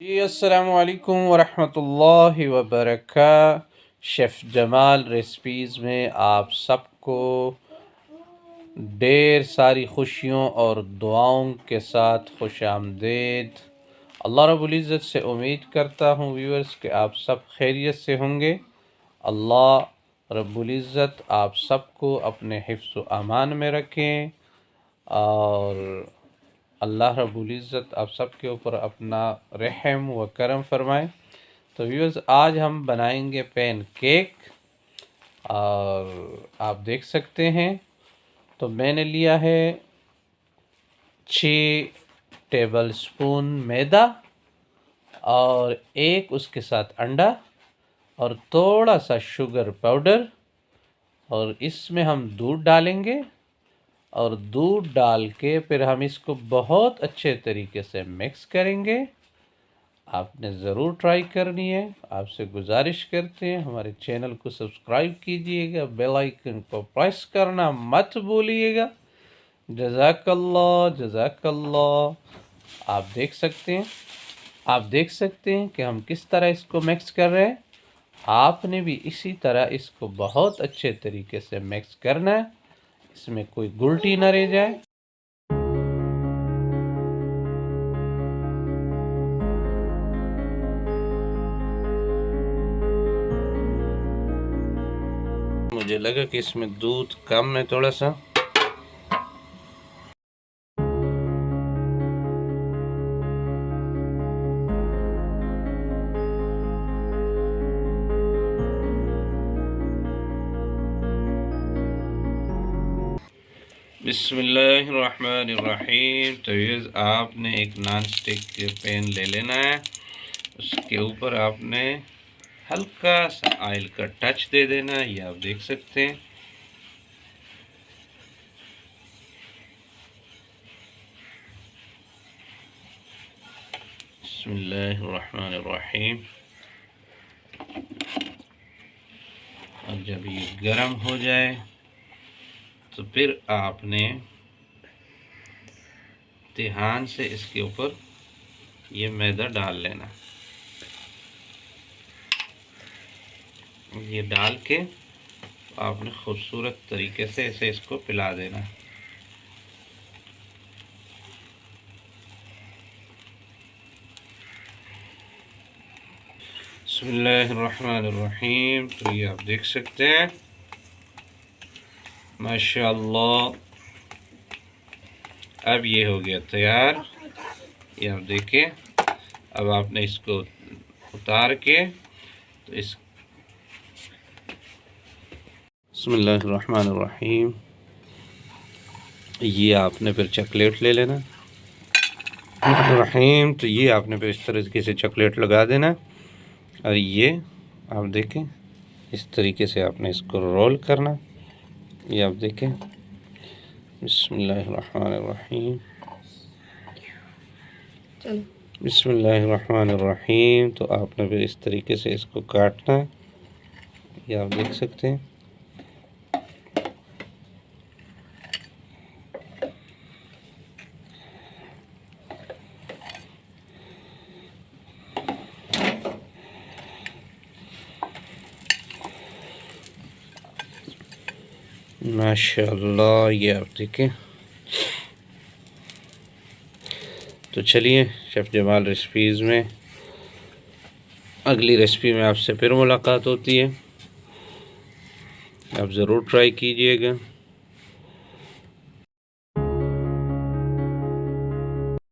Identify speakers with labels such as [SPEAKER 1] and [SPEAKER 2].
[SPEAKER 1] जी अस्सलामु अलैकुम वरहमतुल्लाहि वबरकातुहू। शेफ़ जमाल रेसिपीज़ में आप सबको ढेर सारी खुशियों और दुआओं के साथ खुश आमदीद। अल्लाह रब्बुल इज़्ज़त से उम्मीद करता हूँ व्यूअर्स कि आप सब खैरियत से होंगे। अल्लाह रब्बुल इज़्ज़त आप सबको अपने हिफ्ज़ व अमान में रखें और अल्लाह रब्बुल इज़्ज़त आप सबके ऊपर अपना रहम व करम फरमाए। तो व्यूअर्स आज हम बनाएंगे पैन केक और आप देख सकते हैं। तो मैंने लिया है 6 टेबल स्पून मैदा और एक उसके साथ अंडा और थोड़ा सा शुगर पाउडर, और इसमें हम दूध डालेंगे और दूध डाल के फिर हम इसको बहुत अच्छे तरीके से मिक्स करेंगे। आपने ज़रूर ट्राई करनी है। आपसे गुजारिश करते हैं हमारे चैनल को सब्सक्राइब कीजिएगा, बेल आइकन को प्रेस करना मत भूलिएगा। जज़ाकल्लाह जज़ाकल्लाह। आप देख सकते हैं कि हम किस तरह इसको मिक्स कर रहे हैं। आपने भी इसी तरह इसको बहुत अच्छे तरीके से मिक्स करना है, इसमें कोई गुलटी न रह जाए। मुझे लगा कि इसमें दूध कम है थोड़ा सा। बिस्मिल्लाहिर्रहमानिर्रहीम। तो ये आपने एक नॉन स्टिक पैन ले लेना है, उसके ऊपर आपने हल्का सा ऑयल का टच दे देना है। ये आप देख सकते हैं। बिस्मिल्लाहिर्रहमानिर्रहीम। और जब ये गर्म हो जाए तो फिर आपने ध्यान से इसके ऊपर ये मैदा डाल लेना। ये डाल के आपने खूबसूरत तरीके से इसे इसको पिला देना। बिस्मिल्लाहिर्रहमानिर्रहीम। तो ये आप देख सकते हैं, माशाअल्लाह। अब ये हो गया तैयार। ये आप देखें। अब आपने इसको उतार के तो इस बिस्मिल्लाहिर्रहमानिर्रहीम। ये आपने फिर चॉकलेट ले लेना रहीम। तो ये आपने फिर इस तरीके से चॉकलेट लगा देना और ये आप देखें इस तरीके से आपने इसको रोल करना। ये आप देखें। बिस्मिल्लाहिर्रहमानिर्रहीम। बिस्मिल्लाहिर्रहमानिर्रहीम। तो आपने फिर इस तरीके से इसको काटना है। ये आप देख सकते हैं। माशाअल्लाह। ये आप देखें। तो चलिए शेफ़ जमाल रेसिपीज़ में अगली रेसिपी में आपसे फिर मुलाकात होती है। आप ज़रूर ट्राई कीजिएगा।